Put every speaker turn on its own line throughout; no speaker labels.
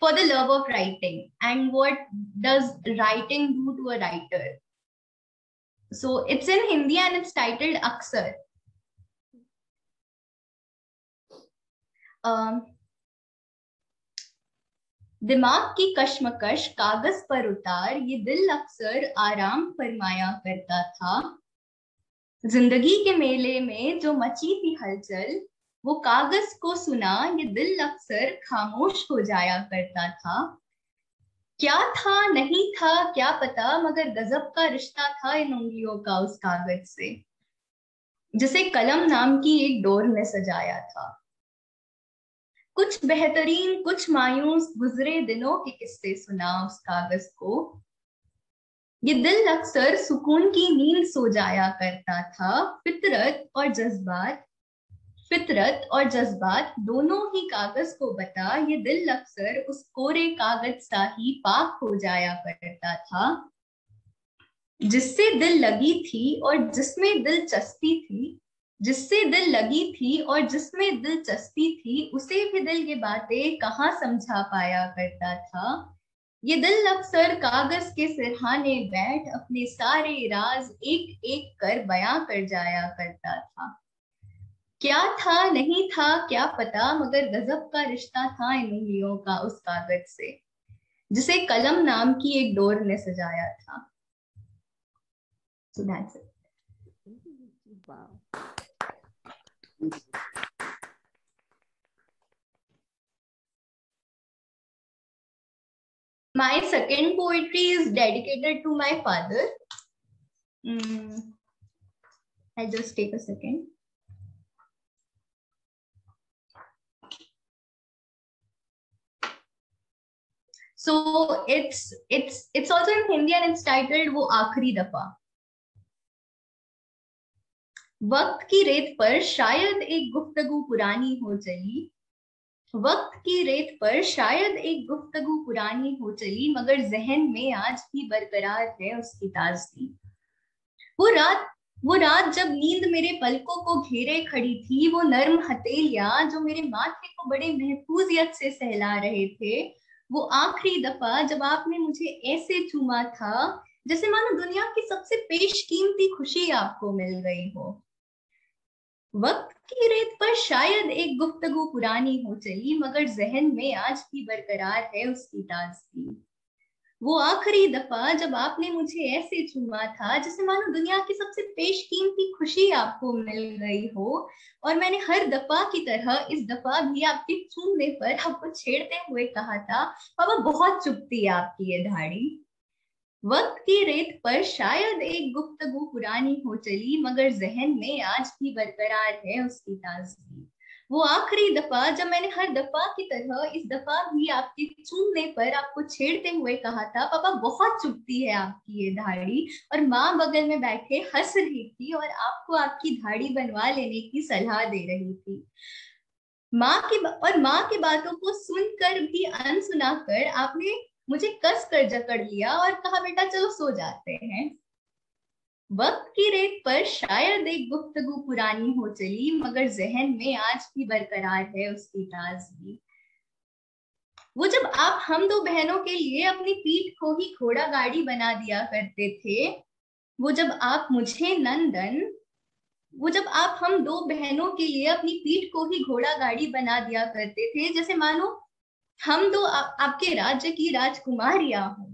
for the love of writing. And what does writing do to a writer? So it's in Hindi and it's titled Aksar. दिमाग की कश्मकश कागज पर उतार, ये दिल अक्सर आराम फरमाया करता था। जिंदगी के मेले में जो मची थी हलचल, वो कागज को सुना ये दिल अक्सर खामोश हो जाया करता था। क्या था नहीं था क्या पता, मगर गजब का रिश्ता था इन उंगलियों का उस कागज से, जिसे कलम नाम की एक डोर ने सजाया था। कुछ बेहतरीन कुछ मायूस गुजरे दिनों के किस्से सुना उस कागज को। ये दिल अक्सर सुकून की नींद सो जाया करता था। फितरत और जज्बात दोनों ही कागज को बता, ये दिल अक्सर उस कोरे कागज सा ही पाक हो जाया करता था। जिससे दिल लगी थी और जिसमें दिलचस्पी थी, जिसमें दिलचस्पी थी, उसे भी दिल ये बातें कहाँ समझा पाया करता था। ये दिल अक्सर कागज के सिरहाने बैठ अपने सारे राज एक एक कर बयां कर जाया करता था। क्या था नहीं था क्या पता, मगर गजब का रिश्ता था इन उंगलियों का उस कागज से, जिसे कलम नाम की एक डोर ने सजाया था। So that's it.
Wow.
My second poetry is dedicated to my father. I'll just take a second. So it's also in Hindi and it's titled वो आखिरी दफा। वक्त की रेत पर शायद एक गुफ्तगू पुरानी हो चली, वक्त की रेत पर शायद एक गुफ्तगू पुरानी हो चली, मगर जहन में आज भी बरकरार है उसकी ताजगी। वो रात जब नींद मेरे पलकों को घेरे खड़ी थी, वो नर्म हथेलियां जो मेरे माथे को बड़े महफूजियत से सहला रहे थे, वो आखिरी दफा जब आपने मुझे ऐसे चूमा था जैसे मानो दुनिया की सबसे बेशकीमती खुशी आपको मिल गई हो। वक्त की रेत पर शायद एक गुफ्तगू पुरानी हो चली, मगर जहन में आज भी बरकरार है उसकी ताजगी। वो आखिरी दफा जब आपने मुझे ऐसे चूमा था जैसे मानो दुनिया की सबसे बेशकीमती खुशी आपको मिल गई हो, और मैंने हर दफा की तरह इस दफा भी आपके चूमने पर आपको छेड़ते हुए कहा था, पापा बहुत चुभती है आपकी ये दाढ़ी। वक्त की रेत पर शायद एक गुफ्तगू पुरानी हो चली, मगर जहन में आज भी बरकरार है उसकी ताजगी। वो आखिरी दफा जब मैंने हर दफा की तरह इस दफा भी आपके चूमने पर आपको छेड़ते हुए कहा था, पापा बहुत चुभती है आपकी ये दाढ़ी, और माँ बगल में बैठे हंस रही थी और आपको आपकी दाढ़ी बनवा लेने की सलाह दे रही थी। माँ की बातों को सुनकर भी अनसुना कर आपने मुझे कस कर जकड़ लिया और कहा, बेटा चलो सो जाते हैं। वक्त की रेत पर शायद एक गुफ्तगू पुरानी हो चली, मगर जहन में आज भी बरकरार है उसकी ताजगी। वो जब आप हम दो बहनों के लिए अपनी पीठ को ही घोड़ा गाड़ी बना दिया करते थे, वो जब आप हम दो बहनों के लिए अपनी पीठ को ही घोड़ा गाड़ी बना दिया करते थे, जैसे मानो हम दो आपके राज्य की राजकुमारियां हो।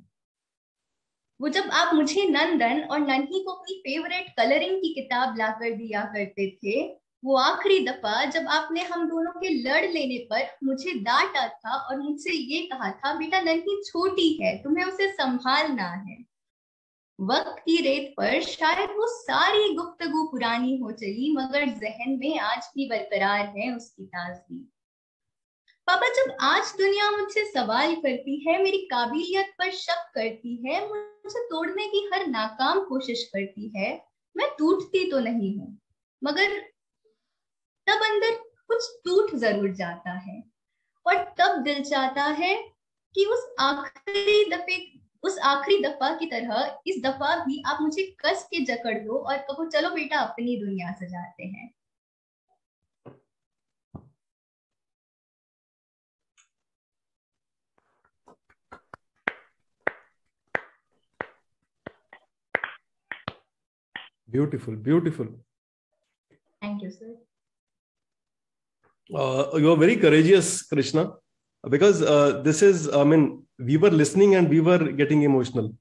वो जब आप मुझे नंदन और नन्ही को अपनी फेवरेट कलरिंग की किताब लाकर दिया करते थे, वो आखिरी दफा जब आपने हम दोनों के लड़ लेने पर मुझे डांटा था और मुझसे ये कहा था, बेटा नन्ही छोटी है, तुम्हें उसे संभालना है। वक्त की रेत पर शायद वो सारी गुफ्तगू पुरानी हो चली, मगर जहन में आज भी बरकरार है उसकी ताजगी। पापा जब आज दुनिया मुझसे सवाल करती है, मेरी काबिलियत पर शक करती है, मुझे तोड़ने की हर नाकाम कोशिश करती है, मैं टूटती तो नहीं हूँ, मगर तब अंदर कुछ टूट जरूर जाता है, और तब दिल चाहता है कि उस आखिरी दफा की तरह इस दफा भी आप मुझे कस के जकड़ लो और कहो, चलो बेटा अपनी दुनिया सजाते हैं।
Beautiful, beautiful.
Thank you, sir.
You are very courageous, Krishna, because this is, I mean, we were listening and we were getting emotional.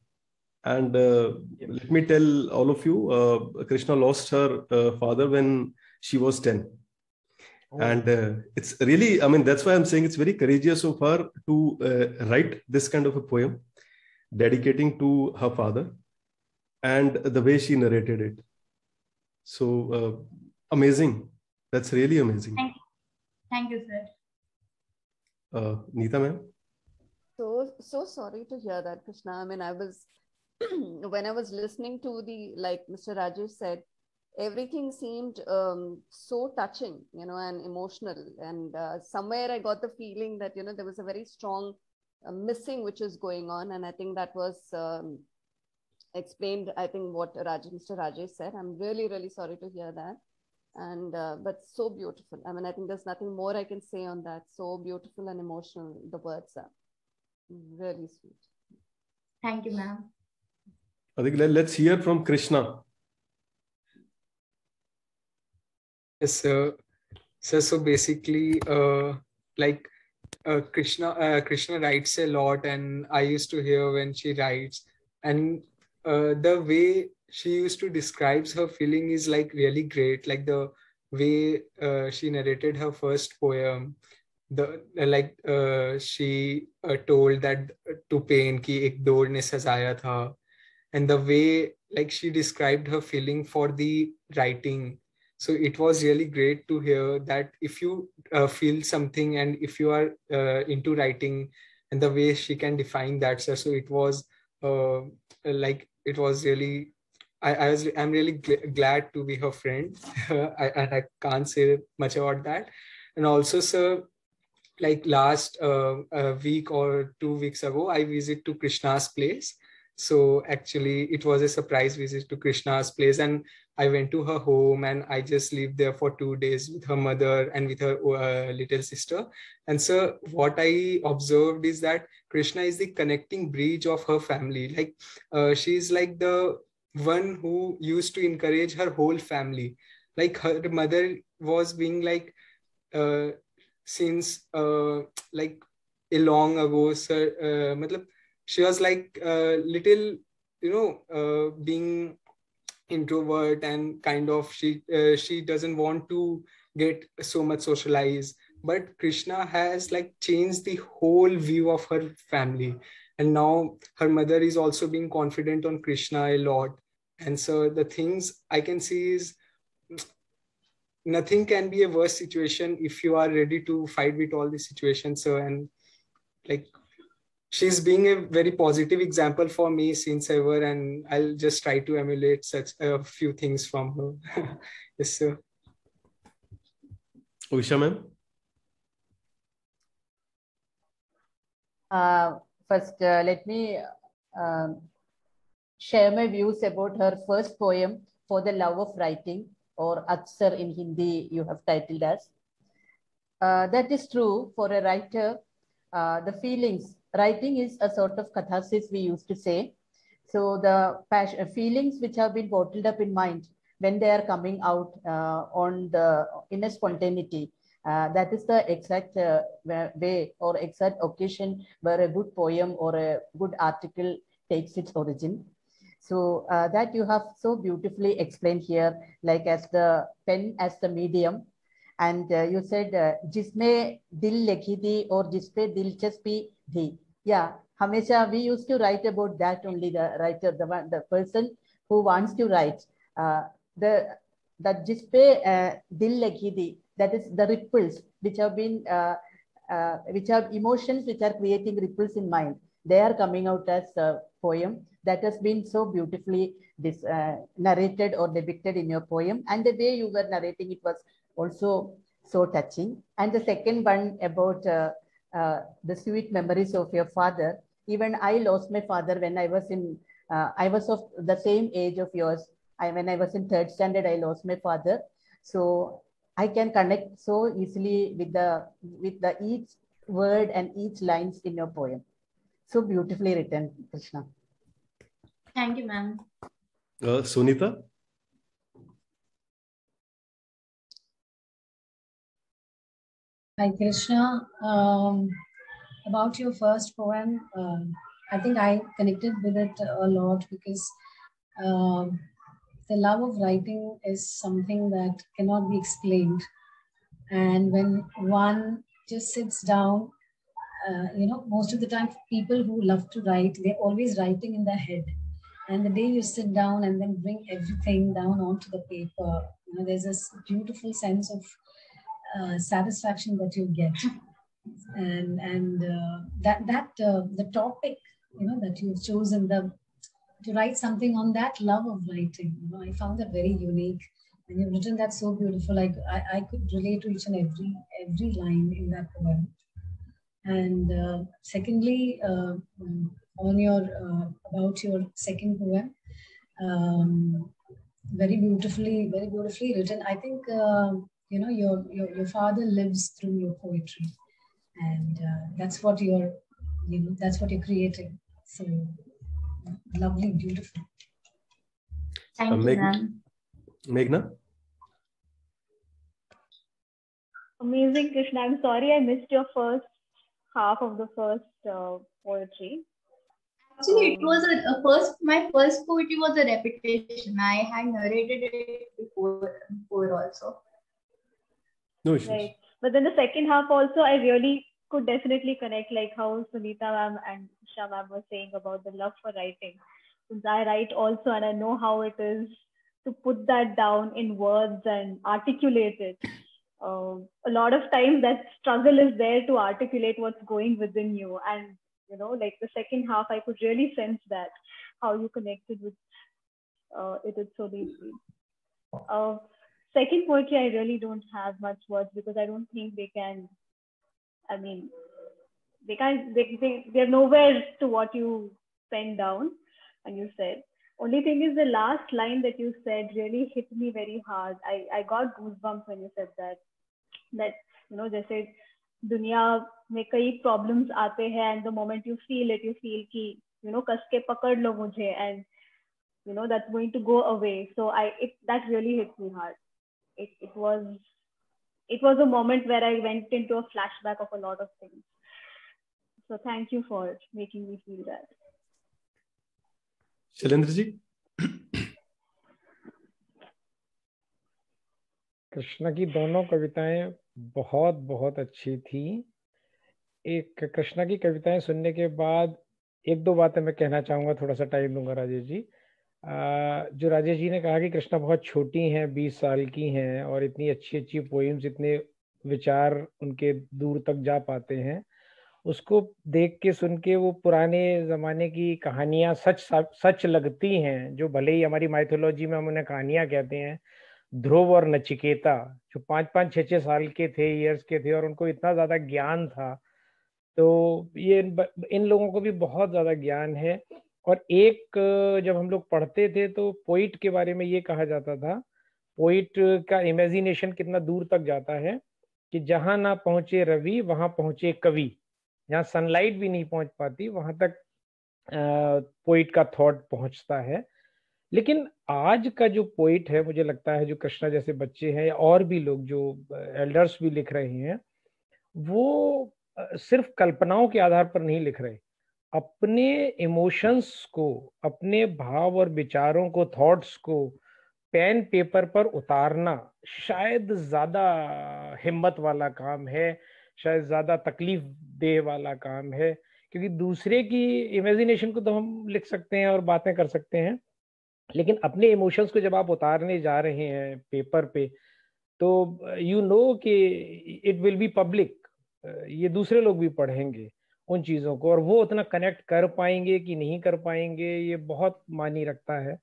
And let me tell all of you, Krishna lost her father when she was 10. Oh. And it's really, I mean, that's why I'm saying it's very courageous of her to write this kind of a poem, dedicating to her father, and the way she narrated it. So amazing. That's really amazing.
Thank you, sir.
Neeta, ma'am?
So sorry to hear that, Krishna. I mean, I was, when I was listening to like Mr. Rajesh said, everything seemed so touching, and emotional. And somewhere I got the feeling that, there was a very strong missing which is going on. And I think that was explained, I think, what Mr. Rajesh said. I'm really, really sorry to hear that. And but so beautiful. I mean, I think there's nothing more I can say on that. So beautiful and emotional the words are. Really sweet.
Thank you, ma'am.
I think let's hear from Krishna.
Yes, sir. So basically, Krishna writes a lot, and I used to hear when she writes, and the way she used to describe her feeling is like really great. Like the way she narrated her first poem, she told that to pain ki ek dor ne sajaya tha, and the way like she described her feeling for the writing. So it was really great to hear that if you feel something and if you are into writing, and the way she can define that, sir. So it was it was really, I'm really glad to be her friend. And I can't say much about that. And also, sir, like last week or 2 weeks ago, I visited to Krishna's place. So actually it was a surprise visit to Krishna's place, and I went to her home and I just lived there for 2 days with her mother and with her little sister. And so what I observed is that Krishna is the connecting bridge of her family. Like she's like the one who used to encourage her whole family. Like her mother was being like, since like a long ago, sir, she was like little, being introvert, and kind of she doesn't want to get so much socialized. But Krishna has like changed the whole view of her family, and now her mother is also being confident on Krishna a lot. And so the things I can see is nothing can be a worse situation if you are ready to fight with all these situations. So, and like she's being a very positive example for me since ever, and I'll just try to emulate such a few things from her. Yes, sir.
Usha, ma'am?
First, let me share my views about her first poem, For the Love of Writing, or Aksar in Hindi, you have titled as. That is true for a writer. The feelings, writing is a sort of catharsis, we used to say. So the feelings which have been bottled up in mind, when they are coming out in a spontaneity, that is the exact way or exact occasion where a good poem or a good article takes its origin. So that you have so beautifully explained here, like as the pen as the medium. And you said, "Jisme dil likhi thi or jispe dilchaspi thi." Yeah, Hamesha, we used to write about that only. The writer, the person who wants to write, that jispe dil likhi thi. That is the ripples which have been, which have emotions which are creating ripples in mind. They are coming out as a poem that has been so beautifully narrated or depicted in your poem. And the way you were narrating it was also so touching. And the second one about the sweet memories of your father. Even I lost my father when I was I was of the same age of yours. When I was in 3rd standard, I lost my father. So I can connect so easily with the each word and each lines in your poem. So beautifully written, Krishna.
Thank you, ma'am.
Sunita?
Hi, Krishna. About your first poem, I think I connected with it a lot because the love of writing is something that cannot be explained. And when one just sits down, most of the time, people who love to write, they're always writing in their head. And the day you sit down and then bring everything down onto the paper, there's this beautiful sense of satisfaction that you get, and the topic that you've chosen to write something on that love of writing, I found that very unique, and you've written that so beautiful. Like I could relate to each and every line in that poem. And secondly, on your about your second poem, very beautifully written. I think your father lives through your poetry, and that's what you're creating. So lovely, beautiful.
Thank you, ma'am.
Meghna?
Amazing, Krishna. I'm sorry I missed your first half of the first poetry.
Actually, it was my first poetry was a repetition. I had narrated it before also.
No issues.
Right. But then the second half also, I really could definitely connect, like how Sunita ma'am and Usha ma'am were saying about the love for writing. Since I write also, and I know how it is to put that down in words and articulate it. A lot of times that struggle is there to articulate what's going within you. And, like the second half, I could really sense that, how you connected with it so deeply. Second poetry, I really don't have much words because I don't think they can, they're nowhere to what you penned down and you said. Only thing is the last line that you said really hit me very hard. I got goosebumps when you said that जैसे दुनिया में कई problems आते हैं, and the moment you feel it, you feel कि कस के पकड़ लो मुझे, and that's going to go away. So that really hit me hard. It was a moment where I went into a flashback of a lot of things. So thank you for making me feel that.
Shailendra ji?
Krishna की दोनों कविताएं बहुत बहुत अच्छी थी। एक कृष्णा की कविताएं सुनने के बाद एक दो बातें मैं कहना चाहूँगा, थोड़ा सा टाइम दूंगा राजेश जी। जो राजेश जी ने कहा कि कृष्णा बहुत छोटी हैं, 20 साल की हैं और इतनी अच्छी अच्छी पोइम्स, इतने विचार उनके दूर तक जा पाते हैं, उसको देख के सुन के वो पुराने ज़माने की कहानियाँ सच लगती हैं, जो भले ही हमारी माइथोलॉजी में हम उन्हें कहानियाँ कहते हैं। ध्रुव और नचिकेता जो 5-5, 6-6 साल के थे, ईयर्स के थे, और उनको इतना ज़्यादा ज्ञान था, तो ये इन लोगों को भी बहुत ज़्यादा ज्ञान है। और एक जब हम लोग पढ़ते थे तो पोइट के बारे में ये कहा जाता था, पोइट का इमेजिनेशन कितना दूर तक जाता है कि जहाँ ना पहुँचे रवि वहाँ पहुँचे कवि, जहाँ सनलाइट भी नहीं पहुँच पाती वहाँ तक पोइट का थॉट पहुँचता है। लेकिन आज का जो पोइट है, मुझे लगता है जो कृष्णा जैसे बच्चे हैं या और भी लोग जो एल्डर्स भी लिख रहे हैं, वो सिर्फ कल्पनाओं के आधार पर नहीं लिख रहे, अपने इमोशंस को, अपने भाव और विचारों को, थॉट्स को पेन पेपर पर उतारना शायद ज्यादा हिम्मत वाला काम है, शायद ज्यादा तकलीफ दे वाला काम है, क्योंकि दूसरे की इमेजिनेशन को तो हम लिख सकते हैं और बातें कर सकते हैं, लेकिन अपने इमोशंस को जब आप उतारने जा रहे हैं पेपर पे, तो यू नो कि इट विल बी पब्लिक, ये दूसरे लोग भी पढ़ेंगे उन चीज़ों को, और वो उतना कनेक्ट कर पाएंगे कि नहीं कर पाएंगे, ये बहुत मायने रखता है।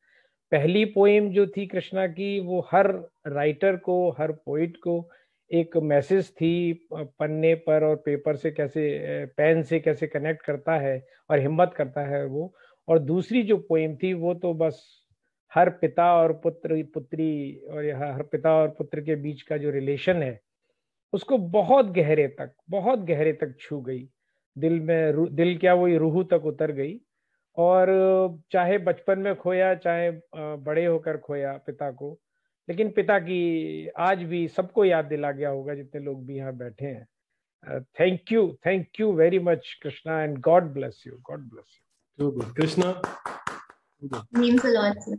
पहली पोएम जो थी कृष्णा की, वो हर राइटर को, हर पोइट को एक मैसेज थी, पन्ने पर और पेपर से कैसे, पेन से कैसे कनेक्ट करता है और हिम्मत करता है वो। और दूसरी जो पोएम थी वो तो बस हर पिता और पुत्री और हर पिता और पुत्र के बीच का जो रिलेशन है उसको बहुत गहरे तक छू गई, दिल में, दिल क्या वो रूह तक उतर गई। और चाहे बचपन में खोया, चाहे बड़े होकर खोया पिता को, लेकिन पिता की आज भी सबको याद दिला गया होगा जितने लोग भी यहाँ बैठे हैं। Thank you very much, Krishna, and God bless you. God bless you.
So good. Krishna.
Means a lot, sir.